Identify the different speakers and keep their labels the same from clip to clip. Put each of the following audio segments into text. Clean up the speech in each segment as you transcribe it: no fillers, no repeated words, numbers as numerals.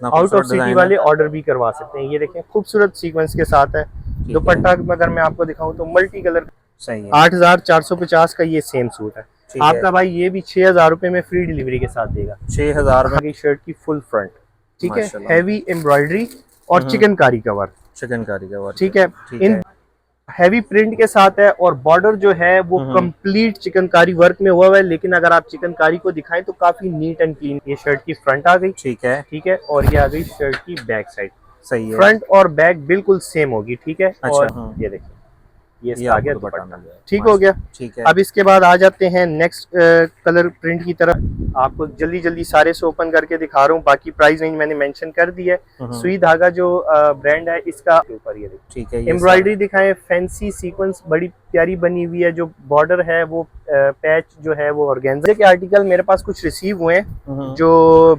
Speaker 1: Out of city वाले order भी करवा सकते हैं। ये देखें खूबसूरत सीक्वेंस के साथ है। दुपट्टा अगर मैं आपको दिखाऊं तो मल्टी कलर
Speaker 2: सही है।
Speaker 1: 8,450 का ये सेम सूट है। आपका भाई ये भी 6,000 रुपए में फ्री डिलीवरी के साथ देगा।
Speaker 2: 6,000 में
Speaker 1: आगे शर्ट की फुल फ्रंट, ठीक है, हैवी एम्ब्रॉयडरी और चिकनकारी का वर्क,
Speaker 2: चिकनकारी का वर्क,
Speaker 1: ठीक है, इन हैवी प्रिंट के साथ है। और बॉर्डर जो है वो कंप्लीट चिकनकारी वर्क में हुआ है। लेकिन अगर आप चिकनकारी को दिखाएं तो काफी नीट एंड क्लीन। ये शर्ट की फ्रंट आ गई,
Speaker 2: ठीक है,
Speaker 1: ठीक है, और ये आ गई शर्ट की बैक साइड।
Speaker 2: सही है।
Speaker 1: फ्रंट और बैक बिल्कुल सेम होगी, ठीक है।
Speaker 2: अच्छा,
Speaker 1: और ये देखिए ये इसका आ गया दुपट्टा, ठीक हो
Speaker 2: ठीक
Speaker 1: गया।
Speaker 2: है।
Speaker 1: अब इसके बाद आ जाते हैं नेक्स्ट कलर प्रिंट की तरफ। आपको जल्दी जल्दी सारे से ओपन करके दिखा रहा हूँ। बाकी प्राइस रेंज मैंने मेंशन कर दी है। सुई धागा जो ब्रांड है इसका ऊपर ये
Speaker 2: ठीक है,
Speaker 1: एम्ब्रॉयडरी दिखाएं, फैंसी सीक्वेंस बड़ी प्यारी बनी हुई है। जो बॉर्डर है वो पैच जो है वो ऑर्गेन्जा के आर्टिकल मेरे पास कुछ रिसीव हुए हैं जो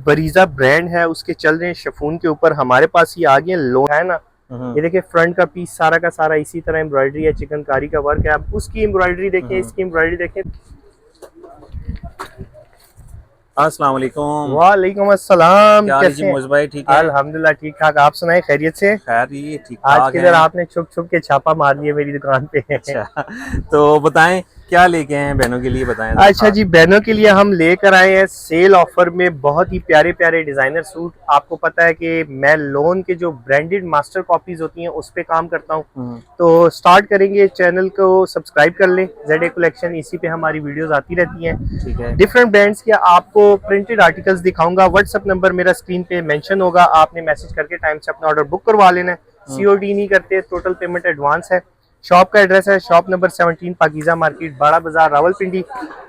Speaker 1: बरीजा ब्रांड है उसके चल रहे हैं शिफॉन के ऊपर। हमारे पास ये आगे लो है ना, ये देखिए फ्रंट का पीस सारा का सारा इसी तरह एम्ब्रॉयडरी है, चिकनकारी का वर्क है। आप उसकी एम्ब्रॉयडरी देखें, इसकी एम्ब्रॉयडरी देखें।
Speaker 2: अस्सलाम वालेकुम।
Speaker 1: वालेकुम अस्सलाम। कैसे हैं?
Speaker 2: भाई ठीक है,
Speaker 1: अल्हम्दुलिल्लाह ठीक ठाक। आप सुनाए खैरियत से?
Speaker 2: खैर ये ठीक
Speaker 1: आज किधर आपने छुप छुप के छापा मार दिया मेरी दुकान पे।
Speaker 2: अच्छा तो बताएं क्या लेके आए हैं बहनों के लिए, बताएं।
Speaker 1: अच्छा जी, बहनों के लिए हम लेकर आए हैं सेल ऑफर में बहुत ही प्यारे प्यारे डिजाइनर सूट। आपको पता है कि मैं लोन के जो ब्रांडेड मास्टर कॉपीज होती हैं उस पे काम करता हूं। तो स्टार्ट करेंगे, चैनल को सब्सक्राइब कर लें, ZA कलेक्शन, इसी पे हमारी वीडियोस आती रहती हैं।
Speaker 2: ठीक है,
Speaker 1: डिफरेंट ब्रांड्स के आपको प्रिंटेड आर्टिकल्स दिखाऊंगा। व्हाट्सएप नंबर मेरा स्क्रीन पे मेंशन होगा, आपने मैसेज करके टाइम से अपना ऑर्डर बुक करवा लेना है। COD नहीं करते, टोटल पेमेंट एडवांस है। शॉप का एड्रेस है शॉप नंबर 17 पाकीजा मार्केट, बड़ा बाजार, रावलपिंडी।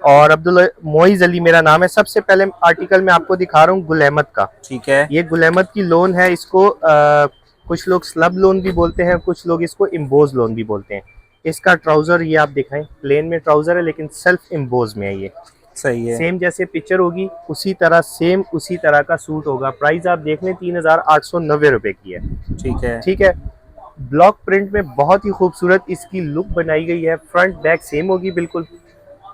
Speaker 1: और अब्दुल मोइज अली मेरा नाम है। सबसे पहले आर्टिकल मैं आपको दिखा रहा हूँ गुल अहमद का।
Speaker 2: ठीक है,
Speaker 1: ये गुल अहमद की लोन है। इसको कुछ लोग स्लब लोन भी बोलते हैं, कुछ लोग इसको इम्बोज लोन भी बोलते हैं। इसका ट्राउजर ये आप दिखाएं, प्लेन में ट्राउजर है लेकिन सेल्फ इम्बोज में है। ये
Speaker 2: सही है,
Speaker 1: सेम जैसे पिक्चर होगी उसी तरह सेम उसी तरह का सूट होगा। प्राइस आप देख लें 3,890 रुपए की है।
Speaker 2: ठीक है,
Speaker 1: ठीक है, ब्लॉक प्रिंट में बहुत ही खूबसूरत इसकी लुक बनाई गई है। फ्रंट बैक सेम होगी बिल्कुल।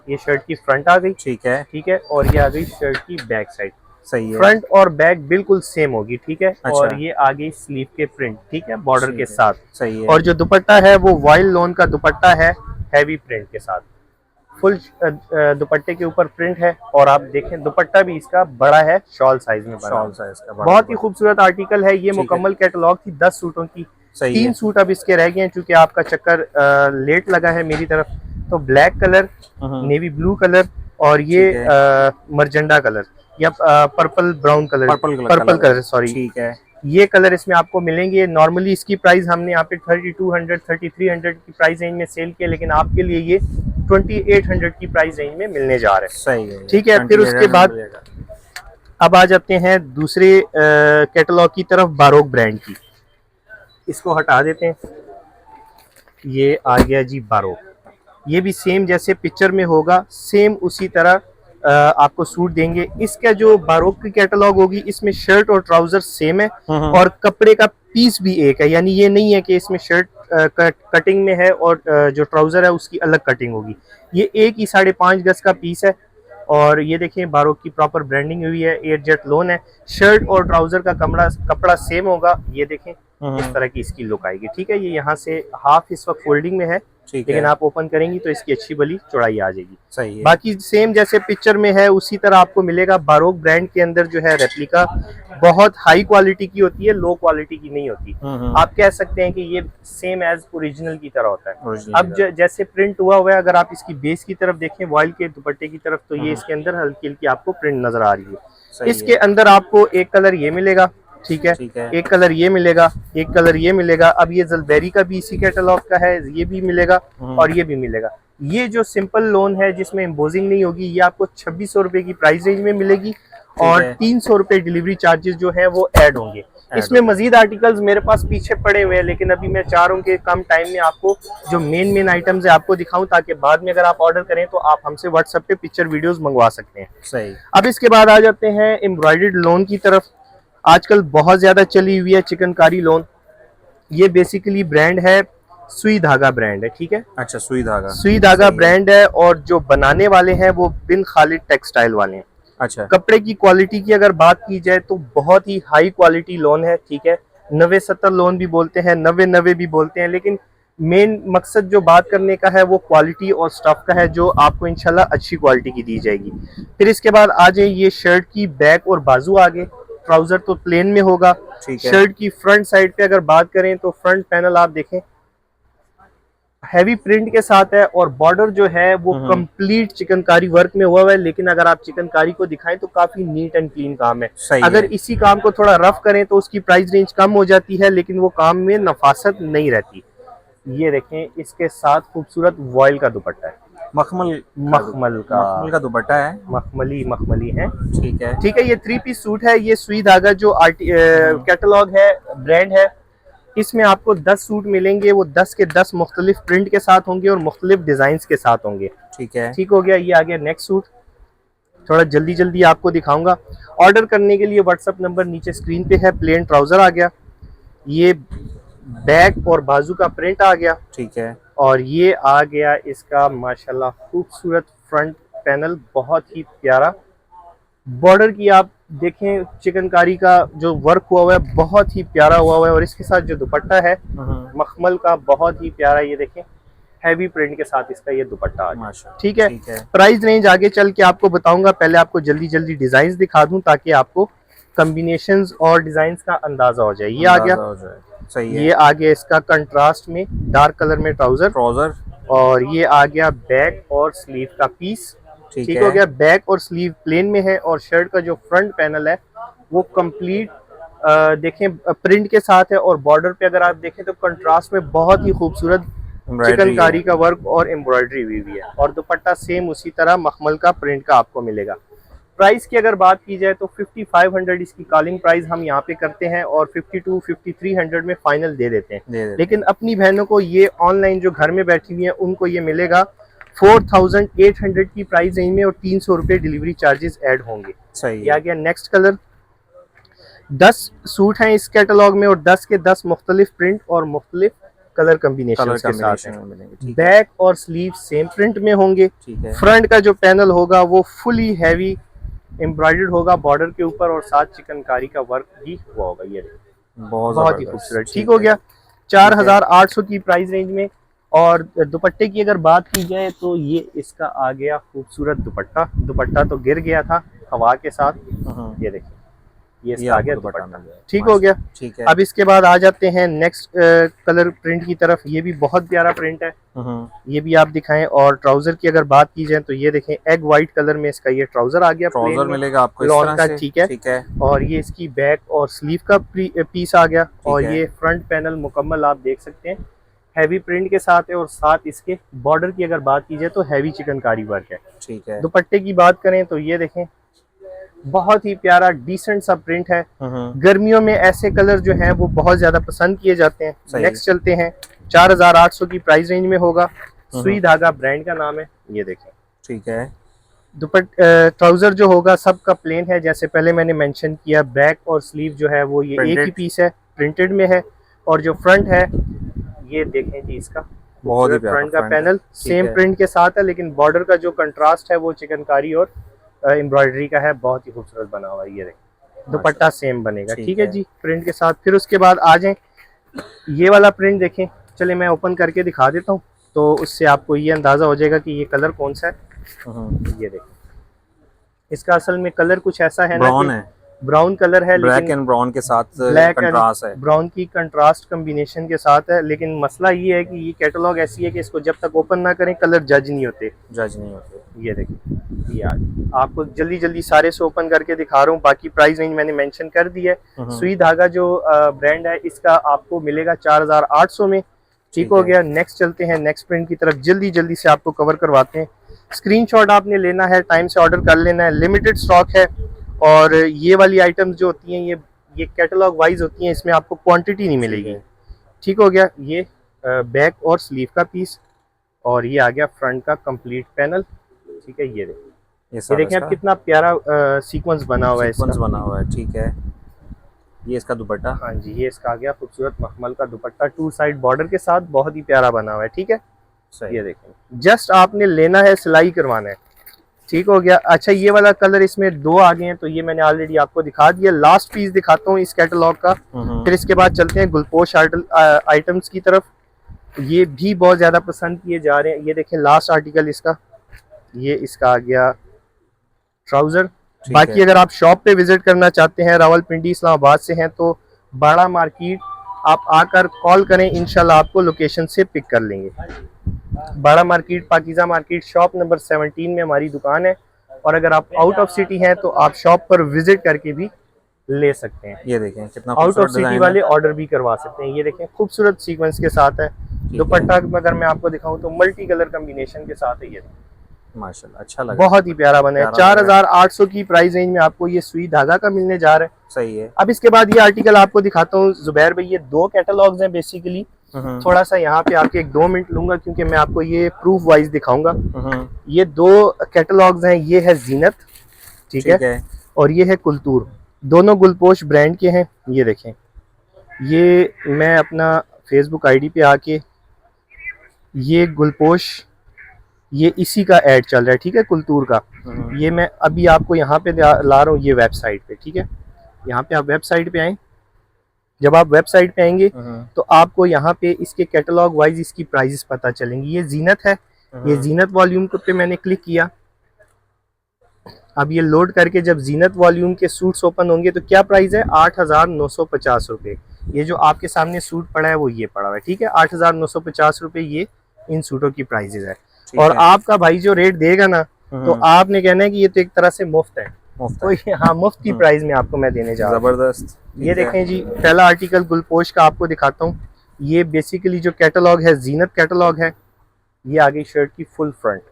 Speaker 1: ये शर्ट की फ्रंट आ गई,
Speaker 2: ठीक है,
Speaker 1: ठीक है, और ये आ गई शर्ट की बैक साइड।
Speaker 2: सही है,
Speaker 1: फ्रंट और बैक बिल्कुल सेम होगी, ठीक है।
Speaker 2: अच्छा।
Speaker 1: और ये आ गई स्लीव के प्रिंट, ठीक है, बॉर्डर के साथ।
Speaker 2: सही है,
Speaker 1: और जो दुपट्टा है वो वाइल्ड लोन का दुपट्टा है, हैवी प्रिंट के साथ। फुल दुपट्टे के ऊपर प्रिंट है। और आप देखें दुपट्टा भी इसका बड़ा है, शॉल साइज में बना,
Speaker 2: शॉल साइज का
Speaker 1: बहुत ही खूबसूरत आर्टिकल है। ये मुकम्मल कैटलॉग थी 10 सूटों की। 3 सूट अब इसके रह गए हैं चूंकि आपका चक्कर लेट लगा है मेरी तरफ। तो black colour, navy blue colour और ये मरजंडा कलर या purple brown colour, purple colour sorry,
Speaker 2: ठीक है,
Speaker 1: ये कलर इसमें आपको मिलेंगे। नॉर्मली इसकी प्राइस हमने यहाँ पे 3200 3300 की प्राइस रेंज में सेल किया, लेकिन आपके लिए ये 2800 की प्राइस रेंज में मिलने जा रहे हैं।
Speaker 2: सही है,
Speaker 1: ठीक है। फिर उसके बाद अब आ जाते हैं दूसरे कैटलॉग की तरफ, बारोक ब्रांड की। इसको हटा देते हैं। ये आ गया जी बारोक। ये भी सेम जैसे पिक्चर में होगा सेम उसी तरह आपको सूट देंगे। इसका जो बारोक की कैटलॉग होगी इसमें शर्ट और ट्राउजर सेम है और कपड़े का पीस भी एक है। यानी ये नहीं है कि इसमें शर्ट कटिंग में है और जो ट्राउजर है उसकी अलग कटिंग होगी। ये एक ही 5.5 गज का पीस है। और ये देखें बारोक की प्रॉपर ब्रांडिंग हुई है, एयरजेट लोन है। शर्ट और ट्राउजर का कपड़ा सेम होगा। ये देखें इस तरह की इसकी लुक आएगी, ठीक है। ये यहाँ से हाफ इस वक्त फोल्डिंग में है, लेकिन आप ओपन करेंगी तो इसकी अच्छी बली चौड़ाई आ जाएगी।
Speaker 2: सही है।
Speaker 1: बाकी सेम जैसे पिक्चर में है उसी तरह आपको मिलेगा। बारोक ब्रांड के अंदर जो है रेप्लिका बहुत हाई क्वालिटी की होती है, लो क्वालिटी की नहीं होती। आप कह सकते हैं कि ये सेम एज ओरिजिनल की तरह होता है। अब जैसे प्रिंट हुआ है, अगर आप इसकी बेस की तरफ देखें वॉइल के दुपट्टे की तरफ, तो ये इसके अंदर हल्की हल्की आपको प्रिंट नजर आ रही है। इसके अंदर आपको एक कलर ये मिलेगा, ठीक है, एक कलर ये मिलेगा, एक कलर ये मिलेगा। अब ये जलबेरी का भी इसी कैटलॉग का है, ये भी मिलेगा और ये भी मिलेगा। ये जो सिंपल लोन है जिसमें एम्बोजिंग नहीं होगी, ये आपको 2600 रुपए की प्राइस रेंज में मिलेगी और 300 रुपए डिलीवरी चार्जेस जो है वो ऐड होंगे। इसमें मजीद आर्टिकल्स मेरे पास पीछे पड़े हुए हैं, लेकिन अभी मैं चाह रहा हूँ कि कम टाइम में आपको जो मेन आइटम्स है आपको दिखाऊं, ताकि बाद में अगर आप ऑर्डर करें तो आप हमसे व्हाट्सएप पे पिक्चर वीडियोस मंगवा सकते हैं।
Speaker 2: सही।
Speaker 1: अब इसके बाद आ जाते हैं एम्ब्रॉयडर्ड लोन की तरफ। आजकल बहुत ज्यादा चली हुई है चिकनकारी लोन। ये बेसिकली ब्रांड है सुई धागा ब्रांड है, ठीक है।
Speaker 2: अच्छा, सुई धागा
Speaker 1: ब्रांड है और जो बनाने वाले हैं वो बिन खालिद टेक्सटाइल वाले हैं।
Speaker 2: अच्छा।
Speaker 1: कपड़े की क्वालिटी की अगर बात की जाए तो बहुत ही हाई क्वालिटी लोन है, ठीक है। 90-70 लोन भी बोलते हैं, 90-90 भी बोलते हैं, लेकिन मेन मकसद जो बात करने का है वो क्वालिटी और स्टफ का है, जो आपको इंशाल्लाह अच्छी क्वालिटी की दी जाएगी। फिर इसके बाद आ जाए ये शर्ट की बैक और बाजू आगे। ट्राउजर तो प्लेन में होगा।
Speaker 2: ठीक है।
Speaker 1: शर्ट की फ्रंट साइड पे अगर बात करें तो फ्रंट पैनल आप देखें हैवी प्रिंट के साथ है, और बॉर्डर जो है वो कंप्लीट चिकनकारी वर्क में हुआ है। लेकिन अगर आप चिकनकारी को दिखाएं तो काफी नीट एंड क्लीन काम है।
Speaker 2: सही
Speaker 1: अगर
Speaker 2: है।
Speaker 1: इसी काम को थोड़ा रफ करें तो उसकी प्राइस रेंज कम हो जाती है, लेकिन वो काम में नफासत नहीं रहती। ये देखें, इसके साथ खूबसूरत वॉयल का दुपट्टा है,
Speaker 2: मखमल
Speaker 1: मखमल
Speaker 2: का दुपट्टा है,
Speaker 1: मखमली है।
Speaker 2: ठीक है।
Speaker 1: ठीक है, ये 3 पीस सूट है। ये सुई धागा जो कैटलॉग है, ब्रांड है, इसमें आपको 10 सूट मिलेंगे। वो 10 के 10 मुख्तलिफ प्रिंट के साथ होंगे और मुख्तलिफ डिजाइन के साथ होंगे।
Speaker 2: ठीक है।
Speaker 1: ठीक हो गया। ये आ गया नेक्स्ट सूट, थोड़ा जल्दी जल्दी आपको दिखाऊंगा। ऑर्डर करने के लिए व्हाट्सएप नंबर नीचे स्क्रीन पे है। प्लेन ट्राउजर आ गया, ये बैक और बाजू का प्रिंट आ गया,
Speaker 2: ठीक है।
Speaker 1: और ये आ गया इसका माशाल्लाह खूबसूरत फ्रंट पैनल, बहुत ही प्यारा। बॉर्डर की आप देखें, चिकनकारी का जो वर्क हुआ है बहुत ही प्यारा हुआ है, और इसके साथ जो दुपट्टा है मखमल का बहुत ही प्यारा। ये देखें, हैवी प्रिंट के साथ इसका ये दुपट्टा आ गया। ठीक है। प्राइस रेंज आगे चल के आपको बताऊंगा, पहले आपको जल्दी जल्दी डिजाइन दिखा दूं ताकि आपको कॉम्बिनेशंस और डिजाइन का अंदाजा हो जाए। ये आ गया,
Speaker 2: सही है।
Speaker 1: ये आ गया इसका कंट्रास्ट में डार्क कलर में ट्राउजर, और ये आ गया बैक और स्लीव का पीस। ठीक हो गया। बैक और स्लीव प्लेन में है, और शर्ट का जो फ्रंट पैनल है वो कंप्लीट देखें प्रिंट के साथ है, और बॉर्डर पे अगर आप देखें तो कंट्रास्ट में बहुत ही खूबसूरत चिकनकारी का वर्क और एम्ब्रॉयडरी हुई है, और दुपट्टा सेम उसी तरह मखमल का प्रिंट का आपको मिलेगा। प्राइस की अगर बात की जाए तो 5500 इसकी कॉलिंग प्राइस हम यहाँ पे करते हैं, और 52-5300 में फाइनल दे देते हैं। लेकिन अपनी बहनों को ये ऑनलाइन जो घर में बैठी हुई हैं उनको ये मिलेगा 4800 की प्राइस रेंज में, और 300 रुपये डिलीवरी चार्जेस ऐड होंगे।
Speaker 2: सही
Speaker 1: है। आ गया नेक्स्ट कलर। 10 सूट हैं इस कैटलॉग में, और 10 के 10 मुख्तलिफ प्रिंट और मुख्तलिफ कलर कॉम्बिनेशन के साथ हैं। बैक और स्लीव सेम प्रिंट में होंगे। फ्रंट का जो पैनल होगा वो फुली हैवी एम्ब्रॉयडर्ड होगा बॉर्डर के ऊपर, और साथ चिकनकारी का वर्क भी हुआ होगा। ये बहुत ही खूबसूरत। ठीक हो गया। 4800 की प्राइस रेंज में। और दुपट्टे की अगर बात की जाए तो ये इसका आ गया खूबसूरत दुपट्टा तो गिर गया था हवा के साथ। ये देखिए, ये इसका आ गया दुपट्टा। ठीक हो गया।
Speaker 2: ठीक है।
Speaker 1: अब इसके बाद आ जाते हैं नेक्स्ट कलर प्रिंट की तरफ। ये भी बहुत प्यारा प्रिंट है, ये भी आप दिखाएं। और ट्राउजर की अगर बात की जाए तो ये देखें, एग वाइट कलर में इसका ये ट्राउजर आ गया,
Speaker 2: ट्राउजर मिलेगा आपको इस
Speaker 1: लॉन
Speaker 2: तरह
Speaker 1: का।
Speaker 2: से।
Speaker 1: ठीक है। और ये इसकी बैक और स्लीव का पीस आ गया, और ये फ्रंट पैनल मुकम्मल आप देख सकते हैं हैवी प्रिंट के साथ है, और साथ इसके बॉर्डर की अगर बात की जाए तो हैवी चिकनकारी वर्क है।
Speaker 2: ठीक है।
Speaker 1: दुपट्टे की बात करें तो ये देखें, बहुत ही प्यारा डिसेंट सा प्रिंट है। गर्मियों में ऐसे कलर जो हैं वो बहुत ज्यादा पसंद किए जाते हैं। नेक्स्ट चलते हैं, 4800 की प्राइस रेंज में होगा। सुई धागा ब्रांड का नाम है। ये देखें। ठीक है। ट्राउजर जो होगा सबका प्लेन है, जैसे पहले मैंने मेंशन किया। बैक और स्लीव जो है वो ये एक ही पीस है, प्रिंटेड में है। और जो फ्रंट है ये देखें जी, इसका बहुत ही फ्रंट का पैनल सेम प्रिंट के साथ है, लेकिन बॉर्डर का जो कंट्रास्ट है वो चिकनकारी और एम्ब्रॉयडरी का है, बहुत ही खूबसूरत बना हुआ है। ये देखें, दुपट्टा सेम बनेगा। ठीक है जी, प्रिंट के साथ। फिर उसके बाद आ जाएं, ये वाला प्रिंट देखें। चले मैं ओपन करके दिखा देता हूँ, तो उससे आपको ये अंदाजा हो जाएगा कि ये कलर कौन सा है। ये देखें, इसका असल में कलर कुछ ऐसा है ना, ब्राउन कलर है,
Speaker 2: ब्लैक एंड ब्राउन के साथ
Speaker 1: ब्लैक
Speaker 2: कंट्रास्ट है,
Speaker 1: ब्राउन की कंट्रास्ट कॉम्बिनेशन के साथ है। लेकिन मसला ये है कि ये कैटलॉग ऐसी है कि इसको जब तक ओपन ना करें कलर जज नहीं होते। ये देखिए, ये आपको जल्दी जल्दी सारे से ओपन करके दिखा रहा हूँ। बाकी प्राइस रेंज मैंने मेंशन कर दी है। सुई धागा जो ब्रांड है इसका आपको मिलेगा 4800 में। ठीक हो गया। नेक्स्ट चलते हैं, नेक्स्ट प्रिंट की तरफ जल्दी जल्दी से आपको कवर करवाते हैं। स्क्रीनशॉट आपने लेना है, टाइम से ऑर्डर कर लेना है, लिमिटेड स्टॉक है। और ये वाली आइटम्स जो होती हैं ये कैटलॉग वाइज होती हैं, इसमें आपको क्वांटिटी नहीं मिलेगी। ठीक हो गया। ये बैक और स्लीव का पीस, और ये आ गया फ्रंट का कंप्लीट पैनल। ठीक है। ये देखें अब कितना प्यारा सीक्वेंस बना हुआ है,
Speaker 2: बना हुआ है। ठीक है। ये इसका दुपट्टा,
Speaker 1: हाँ जी, ये इसका आ गया खूबसूरत मखमल का दुपट्टा, 2 साइड बॉर्डर के साथ, बहुत ही प्यारा बना हुआ है। ठीक है। ये देखें, जस्ट आपने लेना है, सिलाई करवाना है। ठीक हो गया। अच्छा ये वाला कलर इसमें 2 आ गए हैं, तो ये मैंने ऑलरेडी आपको दिखा दिया। लास्ट पीस दिखाता हूँ इस कैटलॉग का, फिर इसके बाद चलते हैं गुलपोश आइटम्स की तरफ। ये भी बहुत ज़्यादा पसंद किए जा रहे हैं। ये देखें लास्ट आर्टिकल इसका, ये इसका आ गया ट्राउज़र। बाकी अगर आप शॉप पे विजिट करना चाहते हैं, रावलपिंडी इस्लामाबाद से हैं, तो बाड़ा मार्केट आप आकर कॉल करें, इंशाल्लाह आपको लोकेशन से पिक कर लेंगे। बाड़ा market, Pakeezah market, shop number 17 में हमारी दुकान है। और अगर आप आउट ऑफ सिटी हैं तो आप शॉप पर विजिट करके भी ले सकते हैं।
Speaker 2: ये देखें कितना
Speaker 1: आउट ऑफ सिटी वाले ऑर्डर भी करवा सकते हैं। ये देखें खूबसूरत सीक्वेंस के साथ है। दुपट्टा अगर मैं आपको दिखाऊं तो मल्टी कलर कॉम्बिनेशन के साथ है। ये
Speaker 2: माशाल्लाह अच्छा लगा,
Speaker 1: बहुत ही प्यारा बना है। 4800 की प्राइस रेंज में आपको ये सुई धागा का मिलने जा रहा है।
Speaker 2: सही है।
Speaker 1: अब इसके बाद ये आर्टिकल आपको दिखाता हूँ जुबैर भाई। ये 2 कैटलॉग्स हैं बेसिकली। थोड़ा सा यहाँ पे आपके 1-2 मिनट लूंगा क्योंकि मैं आपको ये प्रूफ वाइज दिखाऊंगा। ये 2 कैटलॉग्स हैं। ये है जीनत, ठीक है, और ये है कुलतूर। दोनों गुलपोश ब्रांड के हैं। ये देखें, ये मैं अपना फेसबुक आईडी पे आके ये गुलपोश, ये इसी का ऐड चल रहा है, ठीक है, कुलतूर का। ये मैं अभी आपको यहाँ पे ला रहा हूँ, ये वेबसाइट पे, ठीक है। यहाँ पे आप वेबसाइट पे आए। जब आप वेबसाइट पे आएंगे तो आपको यहाँ पे इसके कैटलॉग वाइज इसकी प्राइसेस पता चलेंगी। ये जीनत है, ये जीनत वॉल्यूम पे मैंने क्लिक किया। अब ये लोड करके जब जीनत वॉल्यूम के सूट्स ओपन होंगे तो क्या प्राइस है, 8,950 रुपये। ये जो आपके सामने सूट पड़ा है वो ये पड़ा हुआ है, ठीक है। 8,950 रुपये ये इन सूटों की प्राइजेज है। और आपका भाई जो रेट देगा ना, तो आपने कहना है कि ये तो एक तरह से मुफ्त है। तो हाँ, मुफ्त की प्राइस में आपको मैं देने जा रहा हूँ।
Speaker 2: जबरदस्त।
Speaker 1: ये देखें जी, पहला आर्टिकल गुलपोश का आपको दिखाता हूँ। ये बेसिकली जो कैटलॉग है जीनत कैटलॉग है। ये आगे शर्ट की फुल फ्रंट,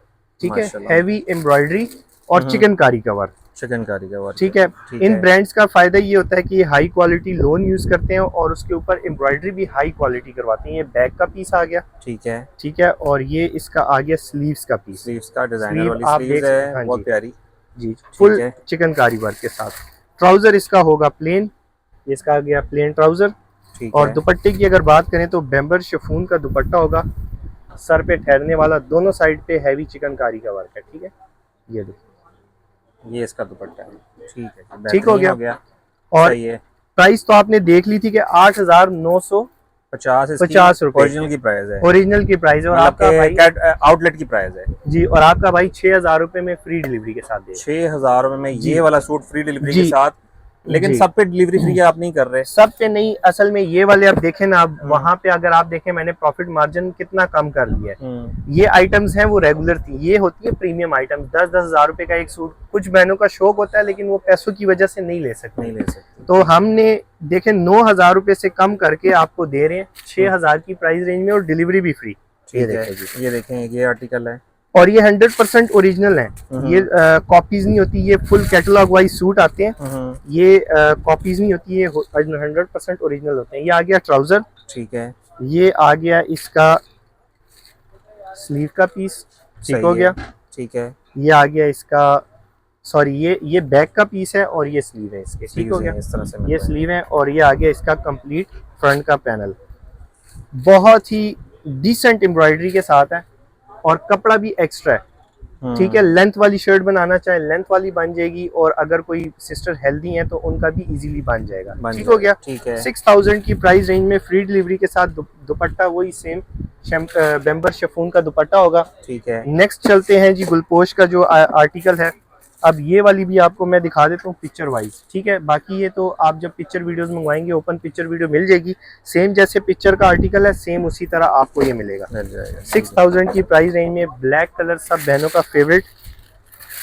Speaker 1: ठीक है, हैवी एम्ब्रॉयडरी और चिकनकारी का वर्क, ठीक है। इन ब्रांड्स का फायदा ये होता है कि ये हाई क्वालिटी लोन यूज करते हैं और उसके ऊपर एम्ब्रॉयडरी भी हाई क्वालिटी करवाते हैं। ये बैक का पीस आ गया, ठीक है, और ये इसका आ गया स्लीव्स का पीस।
Speaker 2: स्लीव्स का डिजाइनर वाली स्लीव्स है, बहुत प्यारी
Speaker 1: जी, फुल चिकनकारी वर्क के साथ। ट्राउजर इसका होगा प्लेन, इसका आ गया प्लेन ट्राउजर। और दुपट्टे की अगर बात करें तो बेम्बर शिफॉन का दुपट्टा होगा, सर पे ठहरने वाला, दोनों साइड पे हैवी चिकनकारी का वर्क है, ठीक है। ये देखिए,
Speaker 2: ये इसका दुपट्टा है, ठीक है,
Speaker 1: ठीक हो गया। और प्राइस तो आपने देख ली थी कि 8,950 रुपए
Speaker 2: ओरिजिनल की प्राइस है,
Speaker 1: ओरिजिनल की प्राइस है। और आपका भाई
Speaker 2: आउटलेट की प्राइस है
Speaker 1: जी, और आपका भाई 6,000 रुपए में फ्री डिलीवरी के साथ दे।
Speaker 2: 6,000 रुपए में ये वाला सूट फ्री डिलीवरी के साथ। लेकिन सब पे डिलीवरी फ्री आप नहीं कर रहे?
Speaker 1: सब पे नहीं, असल में ये वाले आप देखें ना, आप वहाँ पे अगर आप देखें मैंने प्रॉफिट मार्जिन कितना कम कर दिया है। ये आइटम्स हैं वो रेगुलर थी, ये होती है प्रीमियम आइटम। 10-10 हज़ार रुपए का एक सूट, कुछ बहनों का शौक होता है लेकिन वो पैसों की वजह से नहीं ले सकते। तो हमने देखें 9,000 रुपए से कम करके आपको दे रहे हैं 6,000 की प्राइस रेंज में और डिलीवरी भी फ्री।
Speaker 2: ये देखें, ये आर्टिकल है
Speaker 1: और ये 100% ओरिजिनल है। ये कॉपीज नहीं होती, ये फुल कैटलॉग वाइज सूट आते हैं। ये कॉपीज नहीं होती, ये 100% ओरिजिनल होते हैं। ये आ गया ट्राउजर,
Speaker 2: ठीक है।
Speaker 1: ये आ गया इसका स्लीव का पीस, ठीक हो गया,
Speaker 2: ठीक है।
Speaker 1: ये आ गया इसका, सॉरी, ये बैक का पीस है और ये स्लीव है इसके, ठीक हो गया।
Speaker 2: इस तरह से
Speaker 1: ये स्लीव है और ये आ गया इसका कंप्लीट फ्रंट का पैनल। बहुत ही डिसेंट एम्ब्रॉयडरी के साथ है और कपड़ा भी एक्स्ट्रा है, ठीक है। लेंथ वाली शर्ट बनाना चाहे लेंथ वाली बन जाएगी, और अगर कोई सिस्टर हेल्दी है तो उनका भी इजीली बन जाएगा, ठीक हो गया। 6,000 की प्राइस रेंज में फ्री डिलीवरी के साथ दुपट्टा वही सेम बेम्बर शिफॉन का दुपट्टा होगा, ठीक है। नेक्स्ट चलते हैं जी गुलपोश का जो आर्टिकल है। अब ये वाली भी आपको मैं दिखा देता हूँ पिक्चर वाइज, ठीक है। बाकी ये तो आप जब पिक्चर वीडियोस मंगवाएंगे ओपन पिक्चर वीडियो मिल जाएगी, सेम जैसे पिक्चर का आर्टिकल है सेम उसी तरह आपको ये मिलेगा। 6,000 की प्राइस रेंज में ब्लैक कलर सब बहनों का फेवरेट।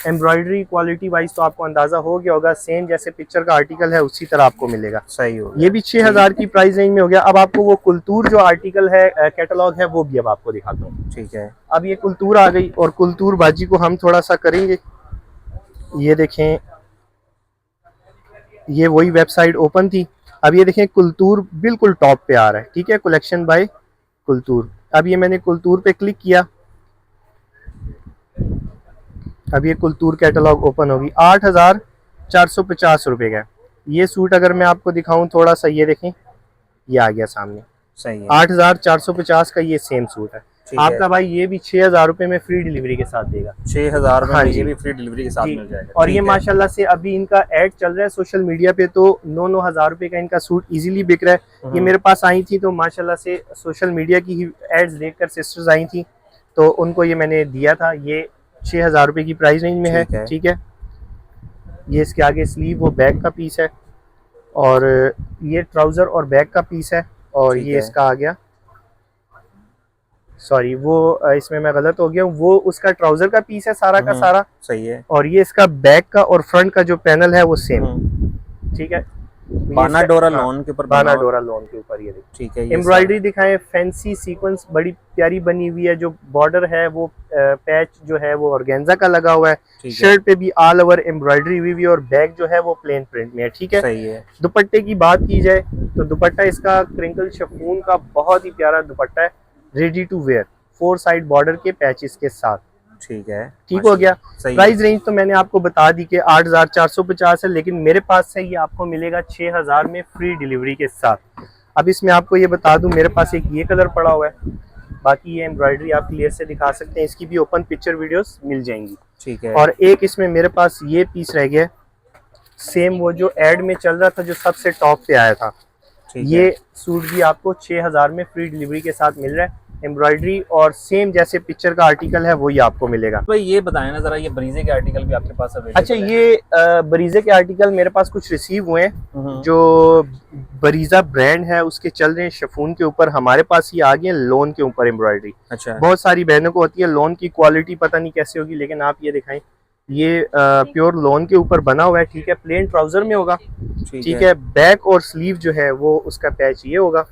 Speaker 1: एम्ब्रॉयडरी क्वालिटी वाइज तो आपको अंदाजा हो गया होगा, सेम जैसे पिक्चर का आर्टिकल है उसी तरह आपको मिलेगा।
Speaker 2: सही हो,
Speaker 1: ये भी 6,000 की प्राइस रेंज में हो गया। अब आपको वो कुलतूर जो आर्टिकल है कैटलॉग है वो भी अब आपको दिखाता हूँ, ठीक है। अब ये कुलतूर आ गई और कुलतूर बाजी को हम थोड़ा सा करेंगे। ये देखें, ये वही वेबसाइट ओपन थी। अब ये देखें कुलतूर बिल्कुल टॉप पे आ रहा है, ठीक है, कलेक्शन बाय कुलतूर। अब ये मैंने कुलतूर पे क्लिक किया, अब ये कुलतूर कैटलॉग ओपन होगी। 8,450 रुपए का ये सूट अगर मैं आपको दिखाऊं थोड़ा सा, ये देखें, ये आ गया सामने, सही है। 8,450 का ये सेम सूट है। आपका भाई ये भी 6,000 रुपए में फ्री डिलीवरी के साथ देगा।
Speaker 2: 6,000 रुपए
Speaker 1: हाँ
Speaker 2: में
Speaker 1: जी।
Speaker 2: ये भी फ्री डिलीवरी के साथ
Speaker 1: जी।
Speaker 2: मिल जाएगा।
Speaker 1: और ये
Speaker 2: ठीक है।
Speaker 1: माशाल्लाह से अभी इनका ऐड चल रहा है सोशल मीडिया पे, तो 9-9 हज़ार रुपए का इनका सूट इजीली बिक रहा है। ये मेरे पास आई थी तो माशाल्लाह से सोशल मीडिया की ही एड्स देखकर सिस्टर्स आई थी, तो उनको ये मैंने दिया था। ये 6,000 रुपए की प्राइस रेंज में है।
Speaker 2: ठीक है।
Speaker 1: ठीक है, ये इसके आगे स्लीव वो बैक का पीस है, और ये ट्राउजर और बैक का पीस है, और
Speaker 2: ठीक
Speaker 1: ये
Speaker 2: है।
Speaker 1: इसका आ गया, सॉरी वो इसमें मैं गलत हो गया हूँ, वो उसका ट्राउजर का पीस है सारा का सारा।
Speaker 2: सही है।
Speaker 1: और ये इसका बैक का और फ्रंट का जो पैनल है वो सेम। ठीक है,
Speaker 2: बाना डोरा लॉन के ऊपर
Speaker 1: बाना डोरा लॉन के ऊपर ये देखिए।
Speaker 2: ठीक है।
Speaker 1: एम्ब्रॉयडरी दिखाएं, फैंसी सीक्वेंस बड़ी प्यारी बनी हुई है। जो बॉर्डर है वो पैच जो है वो ऑर्गेन्जा का लगा हुआ है। शर्ट पे भी ऑल ओवर एम्ब्रॉयडरी हुई हुई है, और बैक जो है वो प्लेन प्रिंट में है। ठीक है,
Speaker 2: सही है।
Speaker 1: दुपट्टे की बात की जाए तो दुपट्टा इसका क्रिंकल शिफॉन का बहुत ही प्यारा दुपट्टा है, ready to wear, 4 side border के पैचेस के साथ।
Speaker 2: ठीक है।
Speaker 1: ठीक हो गया।
Speaker 2: सही
Speaker 1: प्राइस रेंज तो मैंने आपको बता दी कि 8,450 है, लेकिन मेरे पास से ये आपको मिलेगा 6,000 में फ्री डिलीवरी के साथ। अब इसमें आपको ये बता दूं, मेरे पास एक ये कलर पड़ा हुआ है, बाकी ये एम्ब्रॉयडरी आप क्लियर से दिखा सकते हैं, इसकी भी ओपन पिक्चर वीडियोस मिल जाएंगी।
Speaker 2: ठीक है।
Speaker 1: और एक इसमें मेरे पास ये पीस रह गया, सेम वो जो एड में चल रहा था जो सबसे टॉप पे आया था। ये सूट भी आपको 6,000 में फ्री डिलीवरी के साथ मिल रहा है। एम्ब्रॉयडरी और सेम जैसे पिक्चर का आर्टिकल है वही आपको मिलेगा।
Speaker 2: भाई ये बताएं ना जरा, ये बरीजे के आर्टिकल भी आपके पास अवेलेबल?
Speaker 1: अच्छा, ये बरीजे के आर्टिकल मेरे पास कुछ रिसीव हुए हैं, जो बरीजा ब्रांड है उसके चल रहे हैं शिफॉन के ऊपर। हमारे पास ये आ गए लोन के ऊपर एम्ब्रॉयडरी।
Speaker 2: अच्छा।
Speaker 1: बहुत सारी बहनों को होती है लोन की क्वालिटी पता नहीं कैसे होगी, लेकिन आप ये दिखाएं, ये प्योर लोन के ऊपर बना हुआ है। ठीक है, प्लेन ट्राउजर में होगा। ठीक है, बैक और स्लीव जो है वो उसका पैच ये होगा।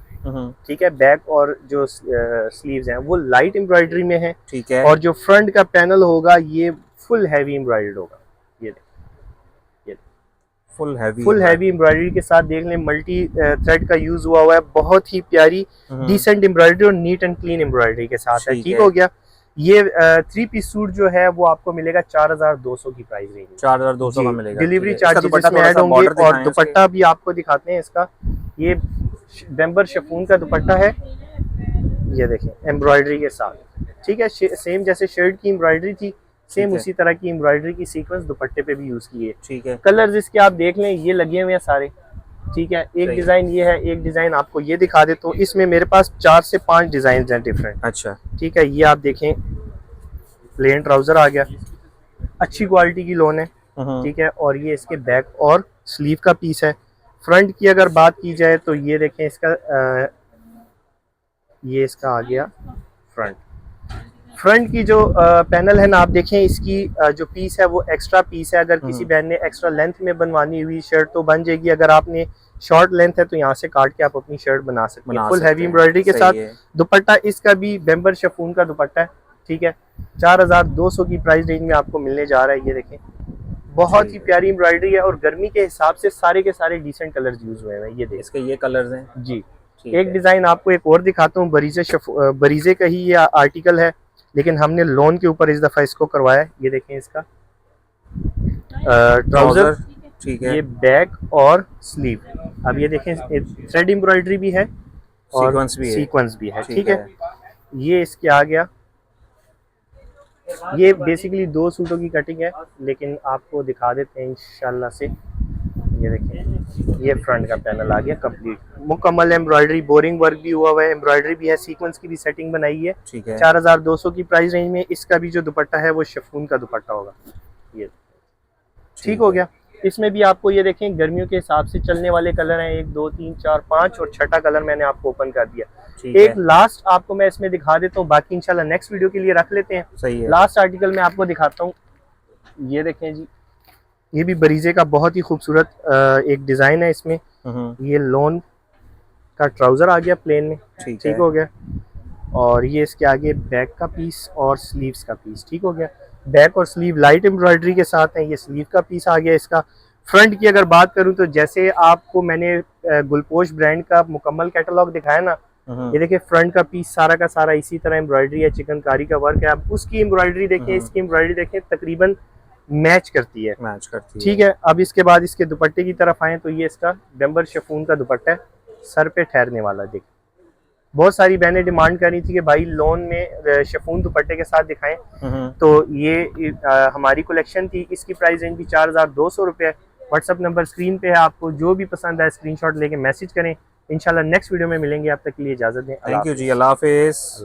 Speaker 1: ठीक है, बैक और जो स्लीव्स हैं वो लाइट एम्ब्रॉयडरी में है।
Speaker 2: ठीक है।
Speaker 1: और जो फ्रंट का पैनल होगा ये फुल हैवी एम्ब्रॉयडर्ड होगा। ये फुल हैवी एम्ब्रॉयडरी के साथ देख लें, मल्टी थ्रेड का यूज हुआ है, बहुत ही प्यारी डिसेंट एम्ब्रॉयडरी और नीट एंड क्लीन एम्ब्रॉयडरी के साथ है। ठीक हो गया। ये 3 पीस सूट जो है वो आपको मिलेगा 4,200 की प्राइस रेंज में।
Speaker 2: 4,200 का मिलेगा।
Speaker 1: डिलीवरी चार्जेस इसमें ऐड होंगे, और दुपट्टा भी आपको दिखाते हैं इसका। ये बेम्बर शिफॉन का दुपट्टा है, ये देखें एम्ब्रॉयडरी के साथ। ठीक है, सेम जैसे शर्ट की एम्ब्रॉयडरी थी, सेम उसी तरह की एम्ब्रॉयडरी की सीक्वेंस दुपट्टे पे भी यूज की है।
Speaker 2: ठीक है।
Speaker 1: कलर्स इसके आप देख लें, ये लगे हुए हैं सारे। ठीक है, एक डिजाइन ये है, एक डिजाइन आपको ये दिखा देता हूँ। इसमें मेरे पास 4 से 5 डिजाइन हैं डिफरेंट।
Speaker 2: अच्छा।
Speaker 1: ठीक है, ये आप देखें, प्लेन ट्राउजर आ गया, अच्छी क्वालिटी की लोन है। ठीक है, और ये इसके बैक और स्लीव का पीस है। फ्रंट की अगर बात की जाए तो ये देखें, इसका ये इसका आ गया फ्रंट की जो पैनल है ना, आप देखें इसकी जो पीस है वो एक्स्ट्रा पीस है। अगर किसी बहन ने एक्स्ट्रा लेंथ में बनवानी हुई शर्ट तो बन जाएगी, अगर आपने शॉर्ट लेंथ है तो यहाँ से काट के आप अपनी शर्ट बना सकते हैं फुल हैवी एम्ब्रॉयडरी के साथ। दुपट्टा इसका भी बेम्बर शिफॉन का दुपट्टा है। ठीक है, 4,200 की प्राइस रेंज में आपको मिलने जा रहा है। ये देखें, बहुत ही प्यारी एम्ब्रॉयडरी है, और गर्मी के हिसाब से सारे के सारे डिसेंट कलर्स यूज हुए हैं। ये देखें,
Speaker 2: इसके ये कलर्स हैं
Speaker 1: जी। एक डिजाइन आपको एक और दिखाता हूँ, बरीजे का ही ये आर्टिकल है, लेकिन हमने लोन के ऊपर इस दफा इसको करवाया। ये देखें, इसका ट्राउजर,
Speaker 2: ठीक है,
Speaker 1: ये बैक और स्लीव। अब ये देखें, थ्रेड एम्ब्रॉयडरी भी है और सीक्वेंस भी है। ठीक है, ये इसके आ गया। ये बेसिकली 2 सूटों की कटिंग है, लेकिन आपको दिखा देते हैं इंशाल्लाह से। ये देखें, ये फ्रंट का पैनल आ गया कंप्लीट, मुकम्मल एम्ब्रॉयडरी, बोरिंग वर्क भी हुआ हुआ है, एम्ब्रॉयडरी भी है, सीक्वेंस की भी सेटिंग बनाई है।
Speaker 2: ठीक है,
Speaker 1: 4,200 की प्राइस रेंज में। इसका भी जो दुपट्टा है वो शिफॉन का दुपट्टा होगा। ये ठीक हो गया। इसमें भी आपको ये देखें, गर्मियों के हिसाब से चलने वाले कलर हैं, 1 2 3 4 5, और छठा कलर मैंने आपको ओपन कर दिया। एक लास्ट आपको मैं इसमें दिखा देता हूँ, बाकी इंशाल्लाह नेक्स्ट वीडियो के लिए रख लेते हैं।
Speaker 2: सही है।
Speaker 1: लास्ट आर्टिकल मैं आपको दिखाता हूँ, ये देखें जी, ये भी बरीजे का बहुत ही खूबसूरत एक डिजाइन है। इसमें ये लोन का ट्राउजर आ गया प्लेन में। ठीक हो गया, और ये इसके आगे बैक का पीस और स्लीव्स का पीस। ठीक हो गया, बैक और स्लीव लाइट एम्ब्रॉयडरी के साथ है। ये स्लीव का पीस आ गया इसका। फ्रंट की अगर बात करूं तो जैसे आपको मैंने गुलपोश ब्रांड का मुकम्मल कैटलॉग दिखाया ना, ये देखिए फ्रंट का पीस सारा का सारा इसी तरह एम्ब्रॉयडरी है, चिकनकारी का वर्क है। अब उसकी एम्ब्रॉयडरी देखें, इसकी एम्ब्रॉयडरी देखें, तकरीबन मैच करती है। ठीक है, अब इसके बाद इसके दुपट्टे की तरफ आए तो ये इसका बेम्बर शिफॉन का दुपट्टा है, सर पे ठहरने वाला। देखिए बहुत सारी बहनें डिमांड कर रही थी कि भाई लोन में शिफॉन दुपट्टे के साथ दिखाएं, तो ये हमारी कलेक्शन थी। इसकी प्राइस रेंज भी 4200 रुपये है। व्हाट्सअप नंबर स्क्रीन पे है, आपको जो भी पसंद आए स्क्रीनशॉट लेके मैसेज करें। इंशाल्लाह नेक्स्ट वीडियो में मिलेंगे, अब तक के लिए इजाजत दें।
Speaker 2: थैंक यू जी, अल्लाह हाफिज़।